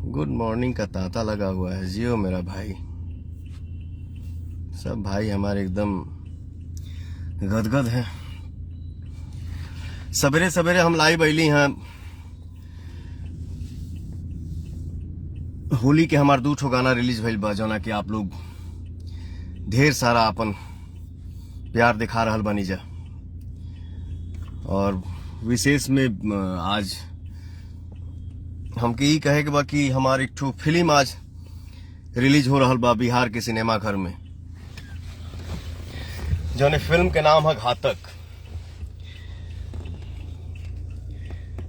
Good morning का तांता लगा हुआ है। जियो मेरा भाई। सब भाई हमारे एकदम गदगद हैं। सवेरे सवेरे हम लाइव अली हैं। होली के हमार 2 गाना रिलीज भइल बा, जौना कि आप लोग ढेर सारा अपन प्यार दिखा रहल बानी जा। और विशेष में आज हमके ई कहे के बा कि हमार एक ठो फिल्म आज रिलीज हो रहल बा बिहार के सिनेमा घर में, जौने फिल्म के नाम है घातक।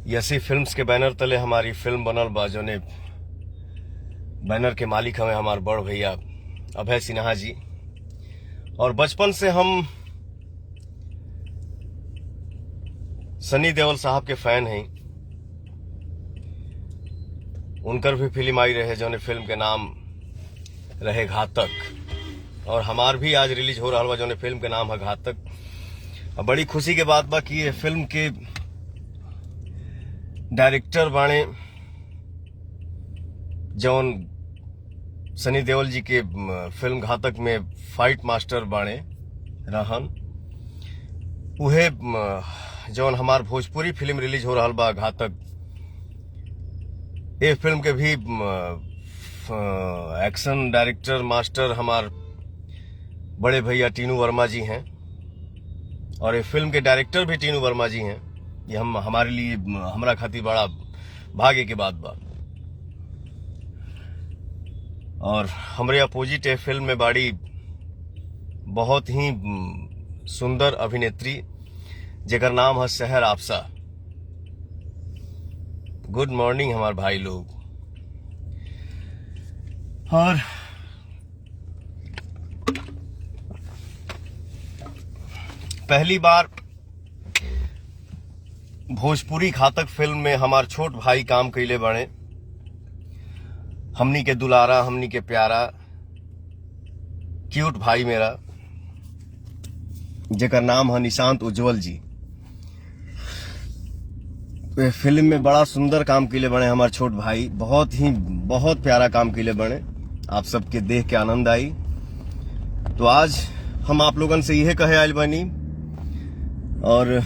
यसी फिल्म्स के बैनर तले हमारी फिल्म बनल बा, जौने बैनर के मालिक हमें हमार बड़ भैया अभय सिन्हा जी। और बचपन से हम सनी देओल साहब के फैन हैं। उनकर भी फिल्म आई रहे, जौने फिल्म के नाम रहे घातक। और हमार भी आज रिलीज हो रहा बा, जौने फिल्म के नाम है घातक। और बड़ी खुशी के बात बा कि ये फिल्म के डायरेक्टर बाणे जौन सनी देओल जी के फिल्म घातक में फाइट मास्टर बाणे रहन, उहे जौन हमार भोजपुरी फिल्म रिलीज हो रहा बा घातक। ये फिल्म के भी एक्शन डायरेक्टर मास्टर हमार बड़े भैया टीनू वर्मा जी हैं। और ये फिल्म के डायरेक्टर भी टीनू वर्मा जी हैं। ये हमारे लिए हमरा खातिर बड़ा भाग्य की बात बा। और हमरे अपोजिट ये फिल्म में बाड़ी बहुत ही सुंदर अभिनेत्री, जेकर नाम है सहर आपसा। गुड मॉर्निंग हमारे भाई लोग। और पहली बार भोजपुरी घातक फिल्म में हमार छोट भाई काम कैले बने। हमनी के दुलारा, हमनी के प्यारा क्यूट भाई मेरा, जेकर नाम है निशांत उज्जवल जी। फिल्म में बड़ा सुंदर काम के लिए बने हमारे छोट भाई। बहुत प्यारा काम के लिए बने। आप सबके देख के आनंद आई। तो आज हम आप लोगन से यह कहे आयल बनी, और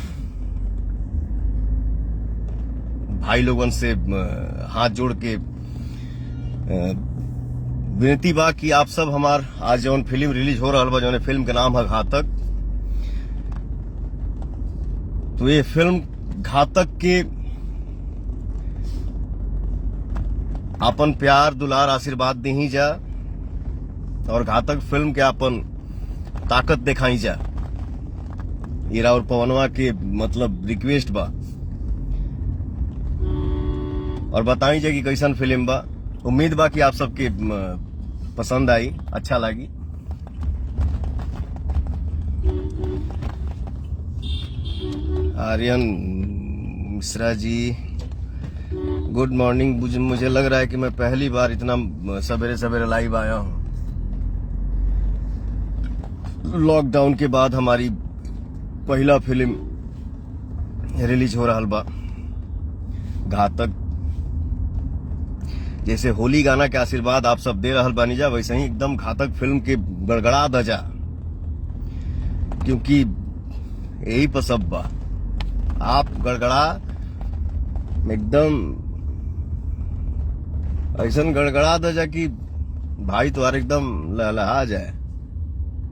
भाई लोगन से हाथ जोड़ के विनती बा कि आप सब हमार आज जौन फिल्म रिलीज हो रहा बा, जौन फिल्म के नाम है घातक। तो ये फिल्म घातक के अपन प्यार दुलार आशीर्वाद दी जा, और घातक फिल्म के अपन ताकत दिखाई जा। ईरा और पवनवा के मतलब रिक्वेस्ट बा, और बताई जा कि कैसन फिल्म बा। उम्मीद बा कि आप सबके पसंद आई, अच्छा लगी। Aryan Mishra ji, good morning. मुझे लग रहा है कि मैं पहली बार इतना सवेरे सवेरे लाइव आया हूं। लॉकडाउन के बाद हमारी पहला फिल्म रिलीज हो रहा बा घातक। जैसे होली गाना के आशीर्वाद आप सब दे रहल बानी जा, वैसे ही एकदम घातक फिल्म के गड़गड़ा द जा, क्योंकि यही पर सब बा। आप गड़गड़ा एकदम ऐसा गड़गड़ा द जा कि भाई तुम्हार एकदम लहलहा जाए।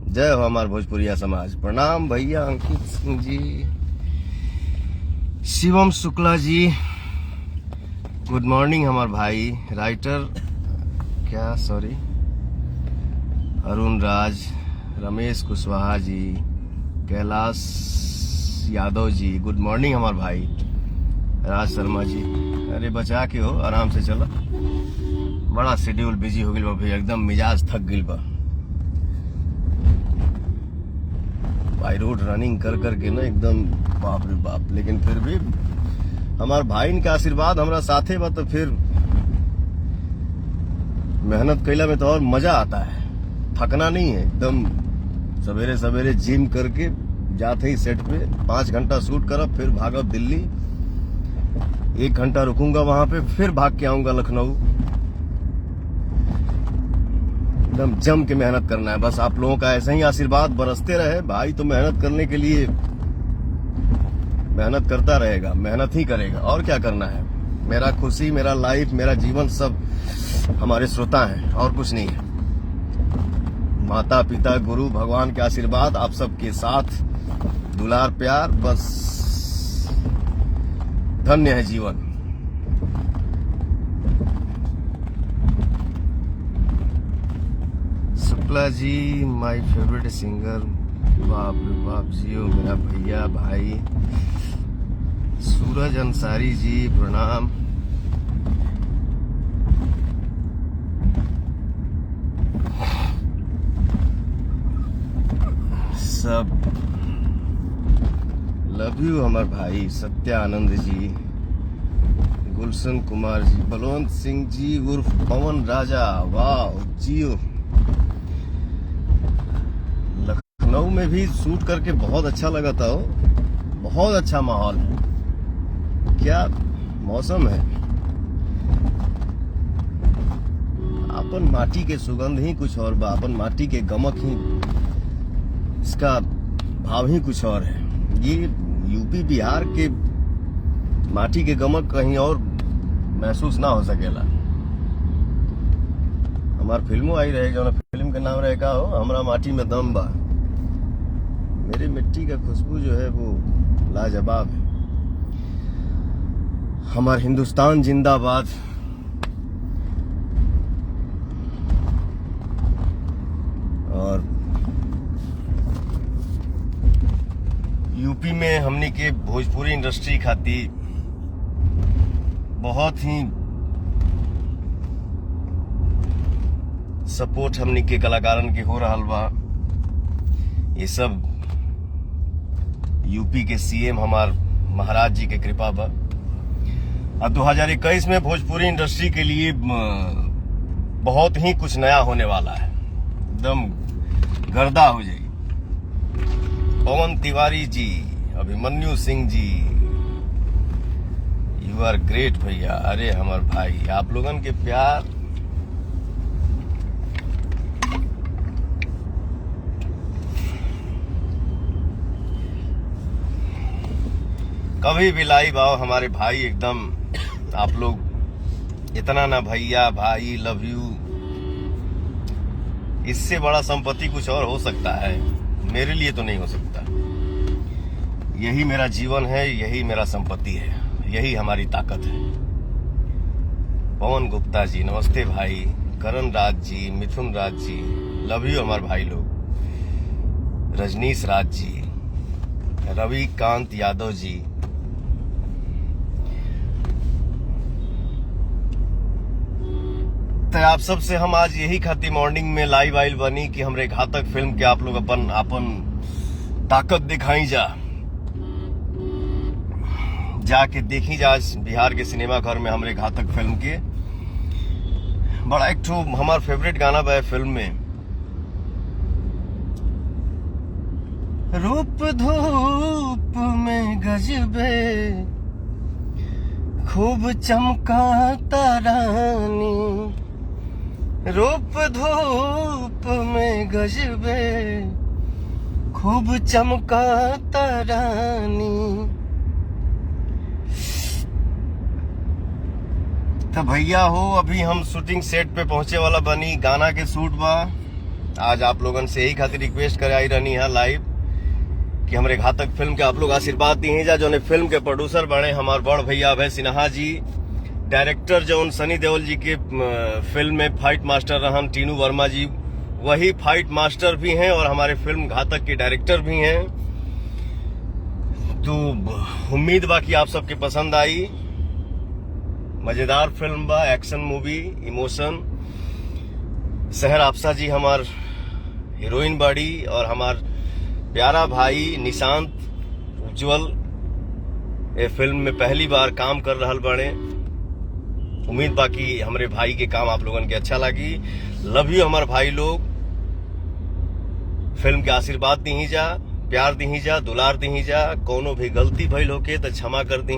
जय हो हमार भोजपुरिया समाज। प्रणाम भैया अंकित सिंह जी, शिवम शुक्ला जी, गुड मॉर्निंग हमार भाई। राइटर अरुण राज, रमेश कुशवाहा जी, कैलाश यादव जी, गुड मॉर्निंग हमार भाई। राज शर्मा जी, अरे बचा के हो, आराम से चलो। बड़ा शेड्यूल बिजी हो गया भैया, एकदम मिजाज थक गई बा। बाई रोड रनिंग कर करके ना एकदम बाप रे बाप। लेकिन फिर भी हमार भाई इनका आशीर्वाद हमरा साथे बा, तो फिर मेहनत कैला में तो और मजा आता है। थकना नहीं है। एकदम सवेरे सवेरे जिम करके जाते ही सेट पे 5 घंटा शूट करब, फिर भागब दिल्ली, 1 घंटा रुकूंगा वहां पे, फिर भाग के आऊंगा लखनऊ। एकदम जम के मेहनत करना है। बस आप लोगों का ऐसा ही आशीर्वाद बरसते रहे। भाई तो मेहनत करने के लिए मेहनत करता रहेगा, मेहनत ही करेगा, और क्या करना है। मेरा खुशी, मेरा लाइफ, मेरा जीवन सब हमारे श्रोता हैं, और कुछ नहीं है। माता पिता गुरु भगवान के आशीर्वाद आप सबके साथ, दुलार प्यार, बस धन्य है जीवन। शुक्ला जी माय फेवरेट सिंगर, बाप रे बाप जियो मेरा भैया भाई। सूरज अंसारी जी प्रणाम। सब लव यू हमार भाई। सत्यानंद जी, गुलशन कुमार जी, बलवंत सिंह जी उर्फ पवन राजा, वाह जियो। लखनऊ में भी शूट करके बहुत अच्छा लगा था। बहुत अच्छा माहौल है, क्या मौसम है। अपन माटी के सुगंध ही कुछ और बा, अपन माटी के गमक ही, इसका भाव ही कुछ और है। ये यूपी बिहार के माटी के गमक कहीं और महसूस ना हो सकेला। हमार फिल्मों आई रहे, जो फिल्म के नाम रहे का हो, हमरा माटी में दम बा। मेरी मिट्टी का खुशबू जो है वो लाजवाब है। हमार हिंदुस्तान जिंदाबाद। और यूपी में हमने के भोजपुरी इंडस्ट्री खाती बहुत ही सपोर्ट हमने के कलाकारन के हो रहा बा। ये सब यूपी के सीएम हमार महाराज जी के कृपा बा। अब 2021 में भोजपुरी इंडस्ट्री के लिए बहुत ही कुछ नया होने वाला है। एकदम गर्दा हो जाएगी। पवन Tiwari ji, Abhimanyu Singh ji, you R great भैया। अरे हमार भाई, आप लोगन के प्यार, कभी भी लाइव आओ हमारे भाई। एकदम आप लोग इतना ना भैया भाई, लव यू, इससे बड़ा संपत्ति कुछ और हो सकता है? मेरे लिए तो नहीं हो सकता। यही मेरा जीवन है, यही मेरा संपत्ति है, यही हमारी ताकत है। पवन गुप्ता जी नमस्ते भाई। करण राज जी, मिथुन राज जी, लव यू हमारे भाई लोग। रजनीश राज जी, रवि कांत यादव जी, तो आप सबसे हम आज यही खाती मॉर्निंग में लाइव आइल बनी कि हमरे घातक फिल्म के आप लोग अपन ताकत दिखाई जाके देखी जा। बिहार के सिनेमा घर में हमरे घातक फिल्म के बड़ा एक ठो हमार फेवरेट गाना बा फिल्म में, रूप धूप में गजबे खूब चमका तारानी, रूप धूप में गजबे खूब चमका तारानी। तो भैया हो, अभी हम शूटिंग सेट पे पहुंचे वाला बनी। गाना के शूट बा। आज आप लोगन से यही खातिर रिक्वेस्ट करे आई रहनी है लाइव कि हमरे घातक फिल्म के आप लोग आशीर्वाद दी जा। जो फिल्म के प्रोड्यूसर बने हमार बड़ भैया अभय सिन्हा जी, डायरेक्टर जो सनी देओल जी के फिल्म में फाइट मास्टर रहन टीनू वर्मा जी, वही फाइट मास्टर भी हैं और हमारे फिल्म घातक के डायरेक्टर भी हैं। तो उम्मीद बा कि आप सबके पसंद आई। मजेदार फिल्म बा, एक्शन मूवी, इमोशन। सहर आपसा जी हमार हीरोइन बाड़ी और हमार प्यारा भाई निशांत उज्जवल ये फिल्म में पहली बार काम कर रहल बने। उम्मीद बाकी हमारे भाई के काम आप लोगन के अच्छा लगी। लव यू हमारे भाई लोग। फिल्म के आशीर्वाद दी जा, प्यार दी जा, दुलार दी जा। कोनो भी गलती भइल होके तो क्षमा कर दी।